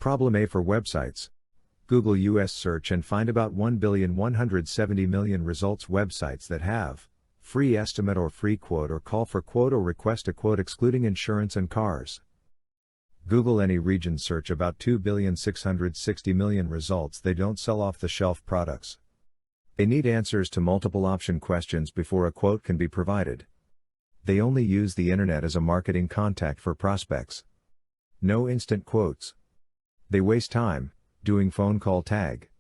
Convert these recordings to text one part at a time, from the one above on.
Problem A for websites. Google US search and find about 1,170,000,000 results websites that have free estimate or free quote or call for quote or request a quote excluding insurance and cars. Google any region search about 2,660,000,000 results. They don't sell off-the-shelf products. They need answers to multiple option questions before a quote can be provided. They only use the internet as a marketing contact for prospects. No instant quotes. They waste time doing phone call tag.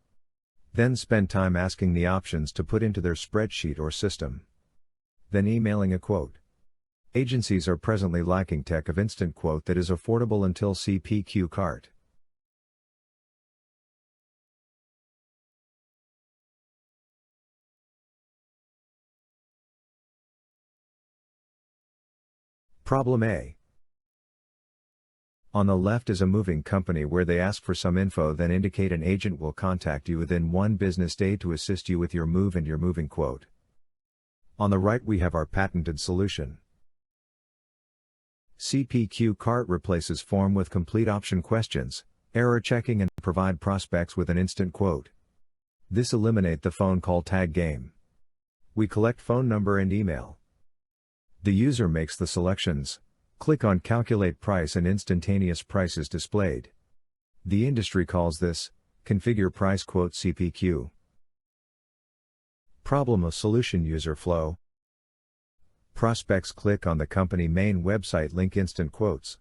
Then spend time asking the options to put into their spreadsheet or system. Then emailing a quote. Agencies are presently lacking tech of instant quote that is affordable until CPQcart. Problem A. On the left is a moving company where they ask for some info, then indicate an agent will contact you within 1 business day to assist you with your move and your moving quote. On the right we have our patented solution. CPQcart replaces form with complete option questions, error checking and provide prospects with an instant quote. This eliminate the phone call tag game. We collect phone number and email. The user makes the selections, click on calculate price and instantaneous price is displayed. The industry calls this configure price quote CPQ. Problem of solution user flow. Prospects click on the company main website link instant quotes.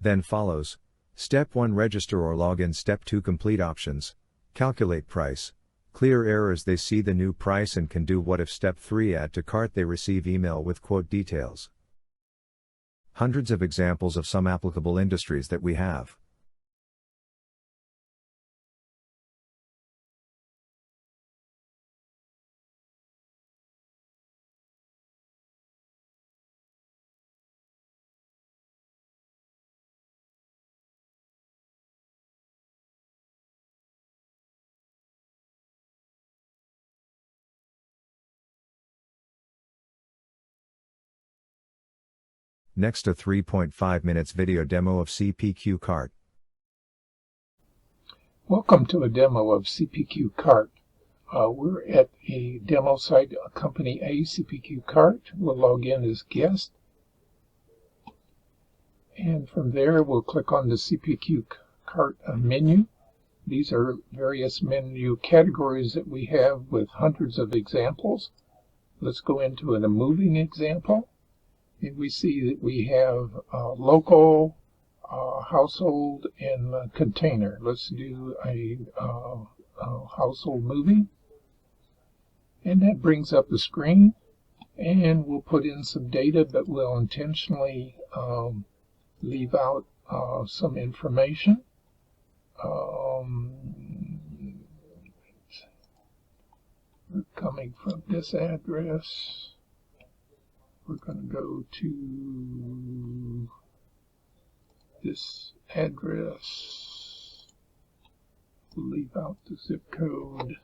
Then follows Step 1 register or log in, Step 2 complete options, calculate price, clear errors. They see the new price and can do what if. Step 3 add to cart. They receive email with quote details. Hundreds of examples of some applicable industries that we have. Next, a 3.5 minutes video demo of CPQcart. Welcome to a demo of CPQcart. We're at a demo site, Company A, CPQcart. We'll log in as guest. And from there, we'll click on the CPQcart menu. These are various menu categories that we have with hundreds of examples. Let's go into a moving example. And we see that we have local, household, and container. Let's do a household moving. And that brings up the screen. And we'll put in some data, but we'll intentionally leave out some information. We're coming from this address. We're going to go to this address. We'll leave out the zip code.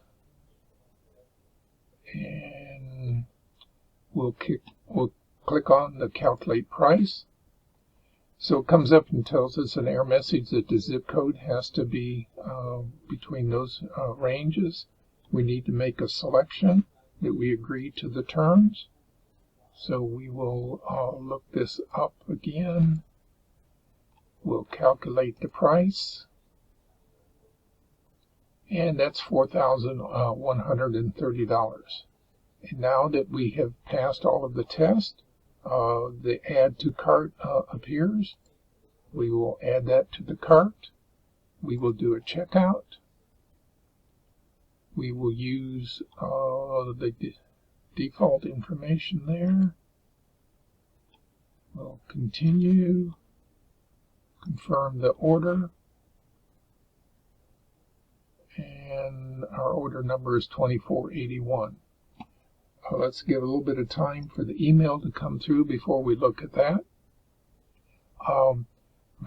And we'll click on the calculate price. So it comes up and tells us an error message that the zip code has to be between those ranges. We need to make a selection that we agree to the terms. So we will look this up again. We'll calculate the price. And that's $4,130. And now that we have passed all of the tests, the add to cart appears. We will add that to the cart. We will do a checkout. We will use the default information there. We'll continue, confirm the order, and our order number is 2481. Let's give a little bit of time for the email to come through before we look at that.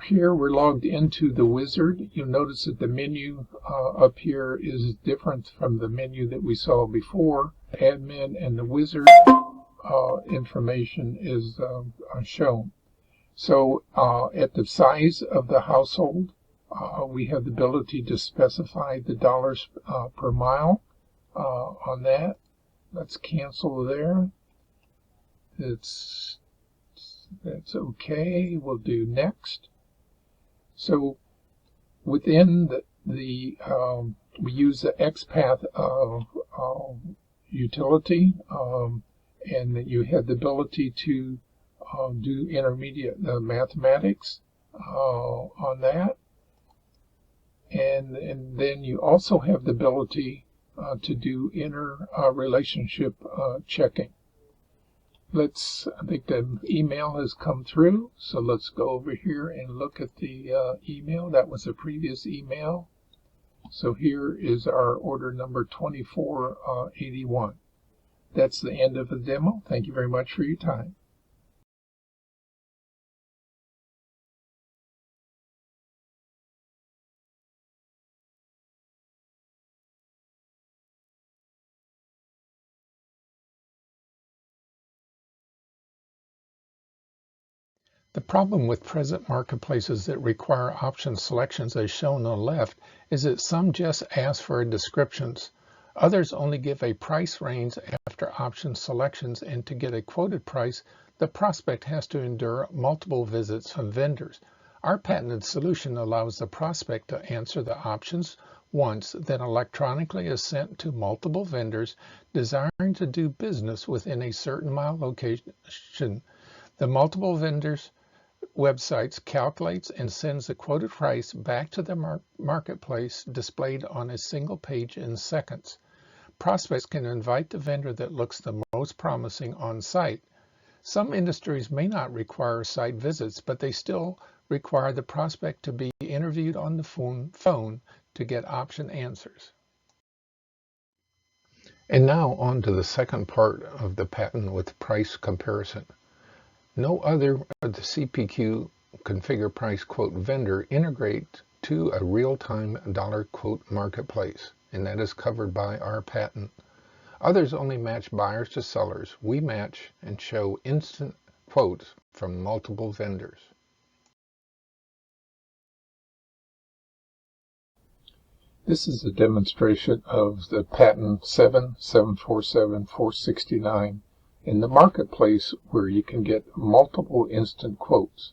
Here we're logged into the wizard. You'll notice that the menu up here is different from the menu that we saw before. Admin and the wizard information is shown. So at the size of the household, We have the ability to specify the dollars per mile on that. Let's cancel there. That's okay. We'll do next. So within we use the XPath utility, and you have the ability to do intermediate mathematics on that, and then you also have the ability to do relationship checking. I think the email has come through, so let's go over here and look at the email. That was a previous email. So here is our order number 2481. That's the end of the demo. Thank you very much for your time. The problem with present marketplaces that require option selections as shown on the left is that some just ask for descriptions. Others only give a price range after option selections, and to get a quoted price, the prospect has to endure multiple visits from vendors. Our patented solution allows the prospect to answer the options once, then electronically is sent to multiple vendors desiring to do business within a certain mile location. The multiple vendors websites calculates and sends the quoted price back to the marketplace displayed on a single page in seconds. Prospects can invite the vendor that looks the most promising on site. Some industries may not require site visits, but they still require the prospect to be interviewed on the phone to get option answers. And now on to the second part of the patent with price comparison. No other of the CPQ configure price quote vendor integrate to a real-time dollar quote marketplace, and that is covered by our patent. Others only match buyers to sellers. We match and show instant quotes from multiple vendors. This is a demonstration of the patent 7747469 in the marketplace, where you can get multiple instant quotes.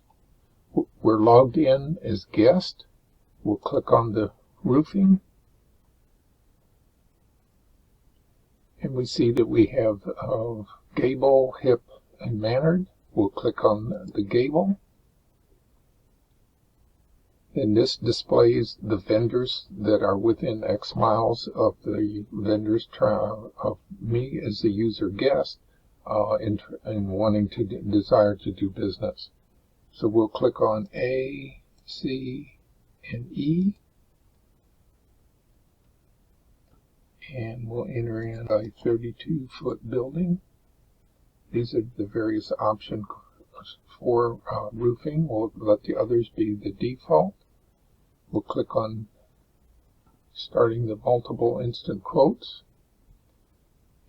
We're logged in as guest. We'll click on the roofing, and we see that we have gable, hip, and mannered. We'll click on the gable, and this displays the vendors that are within X miles of the vendors of me as the user guest in wanting to desire to do business. So we'll click on A, C, and E, and we'll enter in a 32-foot building. These are the various options for roofing. We'll let the others be the default. We'll click on starting the multiple instant quotes,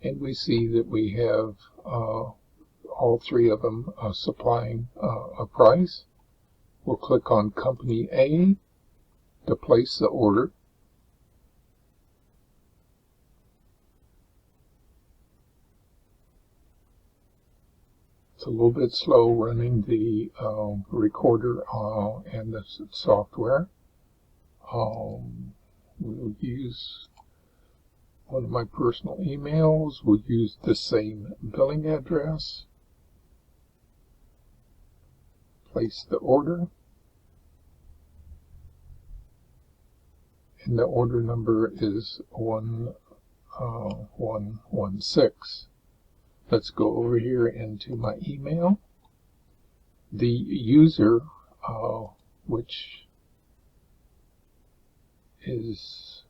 and we see that we have all three of them supplying a price. We'll click on Company A to place the order. It's a little bit slow running the recorder and the software. We'll use one of my personal emails. We'll use the same billing address. Place the order. And the order number is 1116. Let's go over here into my email. The user, which is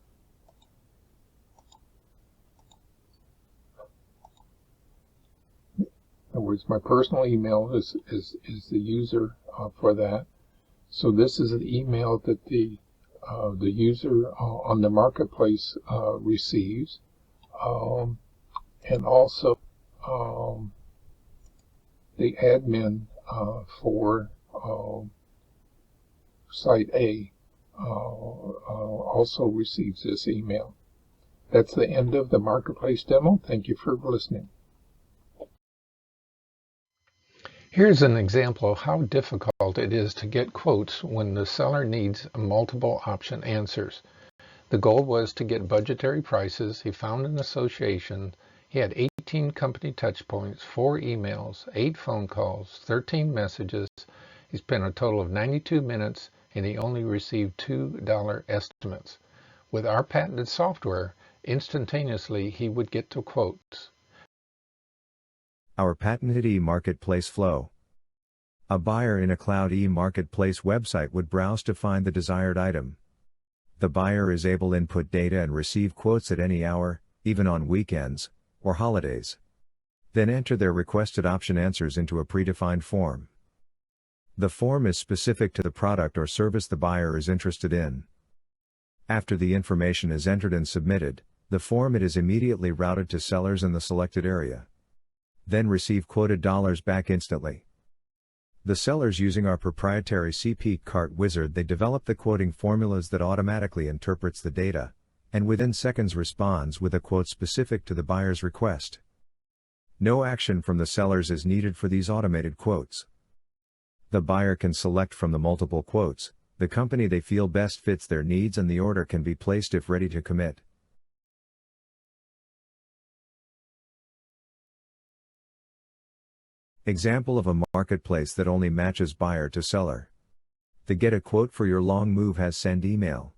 in other words, my personal email is the user for that. So this is an email that the user on the marketplace receives, and also the admin for site A also receives this email. That's the end of the marketplace demo. Thank you for listening. Here's an example of how difficult it is to get quotes when the seller needs multiple option answers. The goal was to get budgetary prices. He found an association. He had 18 company touchpoints, 4 emails, 8 phone calls, 13 messages. He spent a total of 92 minutes, and he only received $2 estimates. With our patented software, instantaneously he would get the quotes. Our patented e-marketplace flow. A buyer in a cloud e-marketplace website would browse to find the desired item. The buyer is able to input data and receive quotes at any hour, even on weekends or holidays. Then enter their requested option answers into a predefined form. The form is specific to the product or service the buyer is interested in. After the information is entered and submitted, the form is immediately routed to sellers in the selected area. Then receive quoted dollars back instantly. The sellers using our proprietary CPQcart wizard, they develop the quoting formulas that automatically interprets the data, and within seconds responds with a quote specific to the buyer's request. No action from the sellers is needed for these automated quotes. The buyer can select from the multiple quotes the company they feel best fits their needs, and the order can be placed if ready to commit. Example of a marketplace that only matches buyer to seller. The Get a Quote for Your Long Move has send email.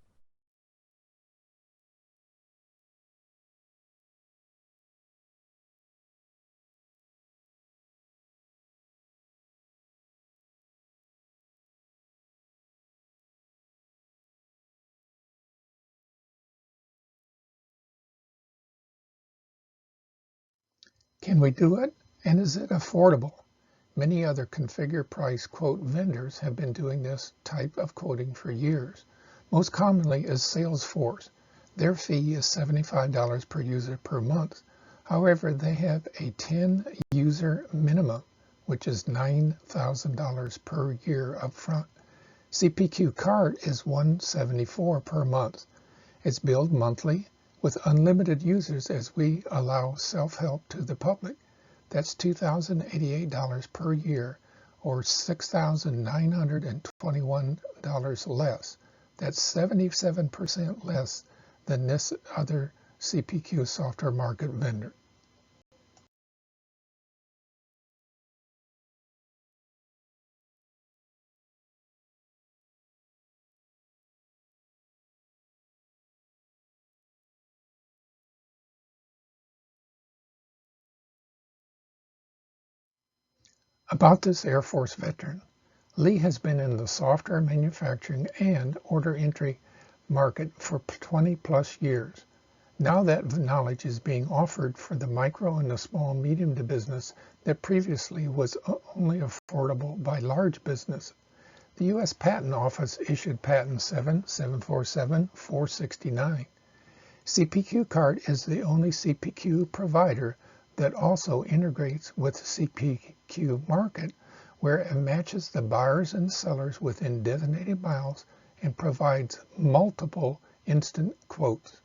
Can we do it? And is it affordable? Many other configure price quote vendors have been doing this type of quoting for years. Most commonly is Salesforce. Their fee is $75 per user per month. However, they have a 10 user minimum, which is $9,000 per year upfront. CPQcart is $174 per month. It's billed monthly with unlimited users as we allow self-help to the public. That's $2,088 per year, or $6,921 less. That's 77% less than this other CPQ software market vendor. About this Air Force veteran, Lee has been in the software manufacturing and order entry market for 20 plus years. Now that knowledge is being offered for the micro and the small medium business that previously was only affordable by large business. The U.S. Patent Office issued Patent 7474469. CPQcart is the only CPQ provider that also integrates with CPQ Market, where it matches the buyers and sellers within designated miles and provides multiple instant quotes.